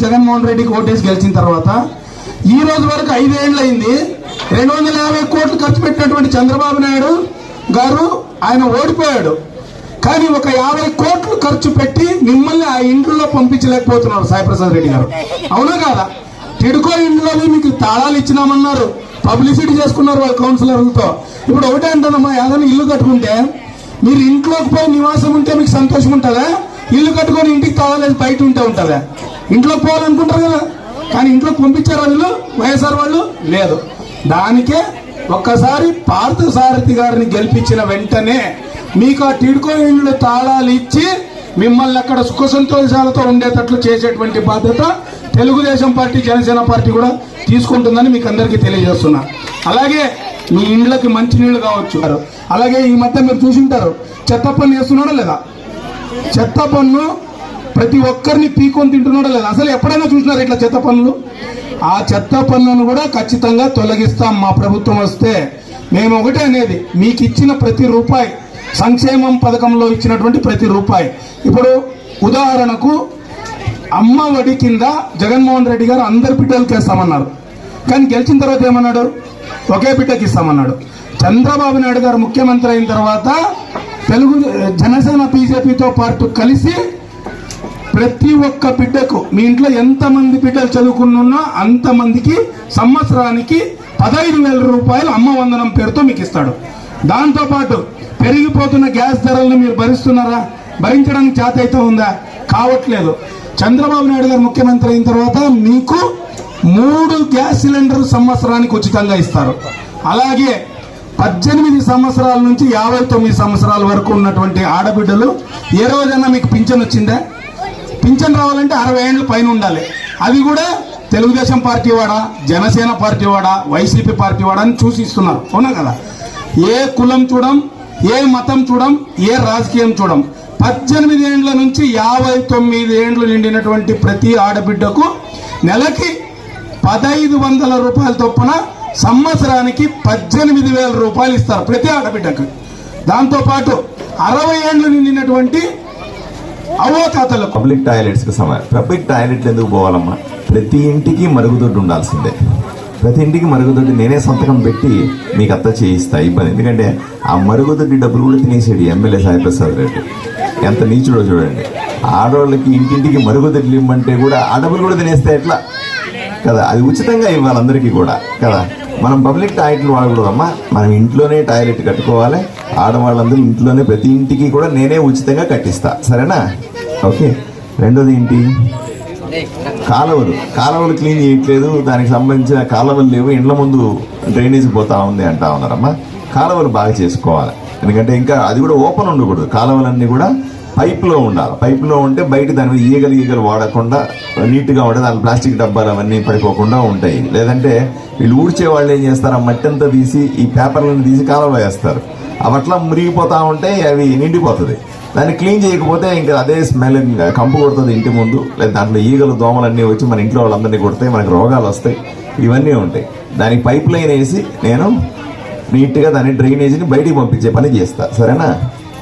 జగన్మోహన్ రెడ్డికి ఓటేసి గెలిచిన తర్వాత ఈ రోజు వరకు 5 ఏళ్ళు అయింది. 250 కోట్లు ఖర్చు పెట్టినటువంటి చంద్రబాబు నాయుడు గారు ఆయన ఓడిపోయాడు. కానీ ఒక 50 కోట్లు ఖర్చు పెట్టి మిమ్మల్ని ఆ ఇంట్లో పంపించలేకపోతున్నారు సాయిప్రసాద్ రెడ్డి గారు. అవునా కాదా? టిడ్కో ఇంట్లోనే మీకు తాళాలు ఇచ్చినామన్నారు, పబ్లిసిటీ చేసుకున్నారు వాళ్ళ కౌన్సిలర్లతో. ఇప్పుడు ఒకటే అంటానమ్మా, ఏదైనా ఇల్లు కట్టుకుంటే మీరు ఇంట్లోకి పోయి నివాసం ఉంటే మీకు సంతోషం ఉంటుందా? ఇల్లు కట్టుకొని ఇంటికి తాళాలేదు బయట ఉంటుందా? ఇంట్లోకి పోవాలనుకుంటారు కదా, కానీ ఇంట్లోకి పంపించారు వాళ్ళు వైఎస్ఆర్ వాళ్ళు లేదు. దానికే ఒక్కసారి పార్థసారథి గారిని గెలిపించిన వెంటనే మీకు ఆ టిడ్కో ఇండ్లు తాళాలు ఇచ్చి మిమ్మల్ని అక్కడ సుఖ సంతోషాలతో ఉండేటట్లు చేసేటువంటి బాధ్యత తెలుగుదేశం పార్టీ, జనసేన పార్టీ కూడా తీసుకుంటుందని మీకు అందరికీ తెలియజేస్తున్నా. అలాగే మీ ఇండ్లకి మంచినీళ్ళు కావచ్చు. అలాగే ఈ మధ్య మీరు చూసింటారు, చెత్త పన్ను వేస్తున్నాడా లేదా? చెత్త పన్ను ప్రతి ఒక్కరిని పీకొని తింటున్నాడా లేదా? అసలు ఎప్పుడైనా చూసినారు ఇట్లా చెత్త పన్నులు? ఆ చెత్త పన్నును కూడా ఖచ్చితంగా తొలగిస్తాం మా ప్రభుత్వం వస్తే. మేము ఒకటే అనేది, మీకు ఇచ్చిన ప్రతి రూపాయి, సంక్షేమం పథకంలో ఇచ్చినటువంటి ప్రతి రూపాయి, ఇప్పుడు ఉదాహరణకు అమ్మ ఒడి కింద జగన్మోహన్ రెడ్డి గారు అందరి బిడ్డలకి వేస్తామన్నారు. కానీ గెలిచిన తర్వాత ఏమన్నాడు? ఒకే బిడ్డకి ఇస్తామన్నాడు. చంద్రబాబు నాయుడు గారు ముఖ్యమంత్రి అయిన తర్వాత జనసేన బీజేపీతో పాటు కలిసి ప్రతి ఒక్క బిడ్డకు, మీ ఇంట్లో ఎంతమంది బిడ్డలు చదువుకున్నా అంతమందికి సంవత్సరానికి 15,000 రూపాయలు అమ్మ వందనం పేరుతో మీకు ఇస్తాడు. దాంతోపాటు పెరిగిపోతున్న గ్యాస్ ధరలను మీరు భరిస్తున్నారా? భరించడానికి చేత అయితే ఉందా? కావట్లేదు. చంద్రబాబు నాయుడు గారు ముఖ్యమంత్రి అయిన తర్వాత మీకు 3 గ్యాస్ సిలిండర్లు సంవత్సరానికి ఉచితంగా ఇస్తారు. అలాగే 18 సంవత్సరాల నుంచి 59 సంవత్సరాల వరకు ఉన్నటువంటి ఆడబిడ్డలు ఏ రోజైనా మీకు పింఛన్ వచ్చిందా? పింఛన్ రావాలంటే 60 ఏళ్ళు పైన ఉండాలి. అది కూడా తెలుగుదేశం పార్టీ వాడా, జనసేన పార్టీ వాడా, వైసీపీ పార్టీ వాడా అని చూసి ఇస్తున్నారు. అవునా కదా? ఏ కులం చూడం, ఏ మతం చూడం, ఏ రాజకీయం చూడం. 18 ఏండ్ల నుంచి 59 ఏండ్లు నిండినటువంటి ప్రతి ఆడబిడ్డకు నెలకి 1,500 రూపాయల చొప్పున సంవత్సరానికి 18,000 రూపాయలు ఇస్తారు ప్రతి ఆడబిడ్డకు. దాంతోపాటు 60 ఏండ్లు నిండినటువంటి అవతాతలకు పబ్లిక్ టాయిలెట్స్ కి సమానం. పబ్లిక్ టాయిలెట్లు ఎందుకు పోవాలమ్మా? ప్రతి ఇంటికి మరుగుదొడ్డి ఉండాల్సిందే. ప్రతి ఇంటికి మరుగుదొడ్డి నేనే సంతకం పెట్టి మీకు అత్త చేయిస్తా, ఇబ్బంది. ఎందుకంటే ఆ మరుగుదొడ్డి డబ్బులు కూడా తినేసాడు ఎమ్మెల్యే సాయిప్రసాద్ రెడ్డి. ఎంత నీచుడో చూడండి. ఆడవాళ్ళకి ఇంటింటికి మరుగుదొడ్లు ఇవ్వమంటే కూడా ఆ డబ్బులు కూడా తినేస్తే ఎట్లా కదా? అది ఉచితంగా ఇవ్వాలి అందరికీ కూడా కదా. మనం పబ్లిక్ టాయిలెట్లు వాడకూడదమ్మా. మనం ఇంట్లోనే టాయిలెట్ కట్టుకోవాలి. ఆడవాళ్ళందరూ ఇంట్లోనే ప్రతి ఇంటికి కూడా నేనే ఉచితంగా కట్టిస్తా, సరేనా? ఓకే. రెండోది ఏంటి? కాలువలు క్లీన్ చేయట్లేదు, దానికి సంబంధించిన కాలువలు లేవు, ఇండ్ల ముందు డ్రైనేజ్ పోతా ఉంది అంటా ఉన్నారమ్మా. కాలువలు బాగా చేసుకోవాలి. ఎందుకంటే ఇంకా అది కూడా ఓపెన్ ఉండకూడదు. కాలువలన్నీ కూడా పైప్లో ఉండాలి. పైప్లో ఉంటే బయట దాని మీద ఈగలు వాడకుండా నీట్గా ఉంటే దాని ప్లాస్టిక్ డబ్బాలు అవన్నీ పడిపోకుండా ఉంటాయి. లేదంటే వీళ్ళు ఊడ్చే వాళ్ళు ఏం చేస్తారు, ఆ మట్టి అంతా తీసి ఈ పేపర్లను తీసి కాలువ వేస్తారు. అవట్లా మురిగిపోతూ ఉంటే అవి నిండిపోతుంది. దాన్ని క్లీన్ చేయకపోతే ఇంకా అదే స్మెల్ కంపు కొడుతుంది ఇంటి ముందు. లేదా దాంట్లో ఈగలు దోమలన్నీ వచ్చి మన ఇంట్లో వాళ్ళందరినీ కొడతాయి, మనకు రోగాలు వస్తాయి, ఇవన్నీ ఉంటాయి. దానికి పైప్ లైన్ వేసి నేను నీట్గా దాని డ్రైనేజీని బయటికి పంపించే పని చేస్తా, సరేనా?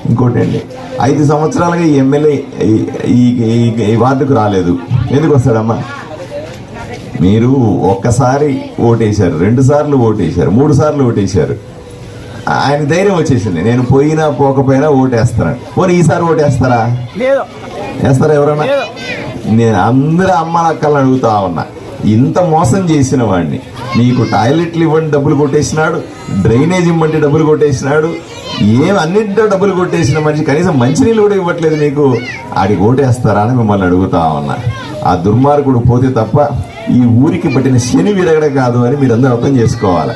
ఇంకోటి అండి, 5 సంవత్సరాలుగా ఈ ఎమ్మెల్యే ఈ వార్డుకు రాలేదు. ఎందుకు వస్తాడమ్మా? మీరు ఒక్కసారి ఓటేశారు, 2 సార్లు ఓటేశారు, 3 సార్లు ఓటేశారు. ఆయన ధైర్యం వచ్చేసింది, నేను పోయినా పోకపోయినా ఓటేస్తాను. పోనీ ఈసారి ఓటేస్తారా? వేస్తారా ఎవరన్నా? నేను అందరూ అమ్మలక్కలను అడుగుతా ఉన్నా, ఇంత మోసం చేసిన వాడిని, మీకు టాయిలెట్లు ఇవ్వండి డబ్బులు కొట్టేసినాడు, డ్రైనేజ్ ఇవ్వండి డబ్బులు కొట్టేసినాడు, అన్నింటిలో డబ్బులు కొట్టేసిన మనిషి కనీసం మంచినీళ్ళు కూడా ఇవ్వట్లేదు, మీకు ఆడికి ఓటేస్తారా అని మిమ్మల్ని అడుగుతా ఉన్నా. ఆ దుర్మార్గుడు పోతే తప్ప ఈ ఊరికి పట్టిన శని విరగడ కాదు అని మీరందరూ అర్థం చేసుకోవాలి.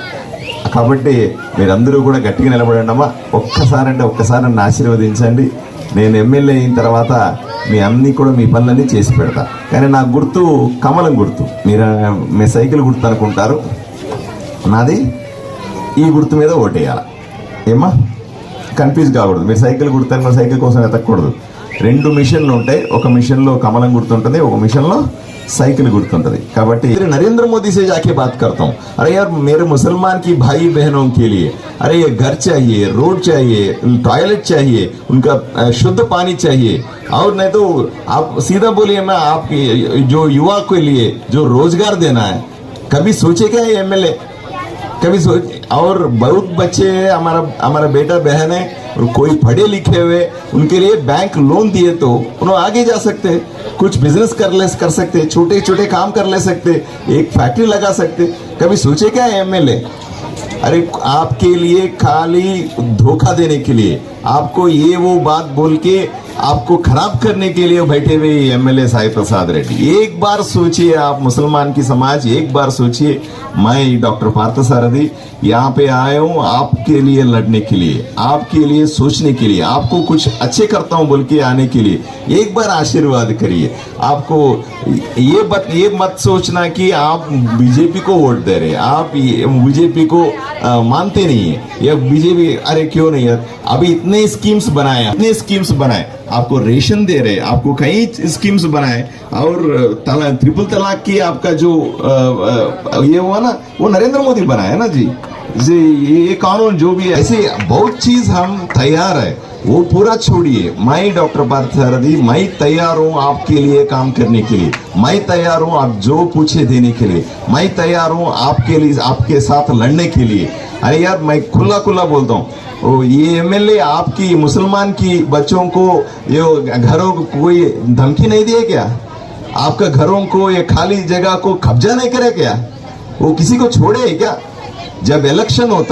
కాబట్టి మీరందరూ కూడా గట్టిగా నిలబడండి అమ్మా. ఒక్కసారి నన్ను ఆశీర్వదించండి. నేను ఎమ్మెల్యే అయిన తర్వాత మీ అన్నీ కూడా మీ పనులన్నీ చేసి పెడతా. కానీ నా గుర్తు కమలం గుర్తు. మీ సైకిల్ గుర్తు అనుకుంటారు, నాది ఈ గుర్తు మీద ఓటేయాలి. ఏమ్మా? కన్ఫ్యూజ్ కాకూడదు. మీరు సైకిల్ గుర్తారు, సైకిల్ కోసం వెతకూడదు. రెండు మిషన్లు ఉంటాయి, ఒక మిషన్లో కమలం గుర్తుంటుంది, ఒక మిషన్లో साइकिल गुर्तुंटदी काबट्टी नरेंद्र मोदी से जाके बात करता हूँ, अरे यार मेरे मुसलमान की भाई बहनों के लिए अरे ये घर चाहिए, रोड चाहिए, टॉयलेट चाहिए, उनका शुद्ध पानी चाहिए, और नहीं तो आप सीधा बोलिए मैं आपके जो युवा के लिए जो रोजगार देना है, कभी सोचे क्या ये एमएलए? कभी सोच, और बहुत बच्चे हैं हमारा बेटा बहन है और कोई पढ़े लिखे हुए, उनके लिए बैंक लोन दिए तो उन्होंने आगे जा सकते, कुछ बिजनेस कर सकते, छोटे छोटे काम कर ले सकते, एक फैक्ट्री लगा सकते। कभी सोचे क्या एमएलए? अरे आपके लिए खाली धोखा देने के लिए, आपको ये वो बात बोल के आपको खराब करने के लिए बैठे हुए एमएलए साई प्रसाद रेड्डी। एक बार सोचिए आप मुसलमान की समाज, एक बार सोचिए। मैं डॉक्टर पार्थसारथी यहाँ पे आया हूँ आपके लिए लड़ने के लिए, आपके लिए सोचने के लिए, आपको कुछ अच्छे करता हूँ बोल के आने के लिए। एक बार आशीर्वाद करिए। आपको ये मत सोचना कि आप बीजेपी को वोट दे रहे, आप बीजेपी को मानते नहीं है, या बीजेपी अरे क्यों नहीं है, अभी इतने स्कीम्स बनाए, आपको रेशन दे रहे, आपको कई स्कीम्स बनाए, और ट्रिपल तलाक की आपका जो ये हुआ ना, वो नरेंद्र मोदी बनाया ना जी। ये कानून जो भी है, ऐसे बहुत चीज हम तैयार है, वो पूरा छोड़िए। मैं डॉक्टर पार्थसारथी, मैं तैयार हूँ आपके लिए काम करने के लिए, मैं तैयार हूँ आप जो पूछे देने के लिए, मैं तैयार हूँ आपके लिए आपके साथ लड़ने के लिए। अरे यार मैं खुला बोलता हूँ, ये एमएलए आपकी मुसलमान की बच्चों को ये घरों को कोई धमकी नहीं दिए क्या? आपका घरों को ये खाली जगह को कब्जा नहीं करे क्या? वो किसी को छोड़े क्या? जब इलेक्शन होता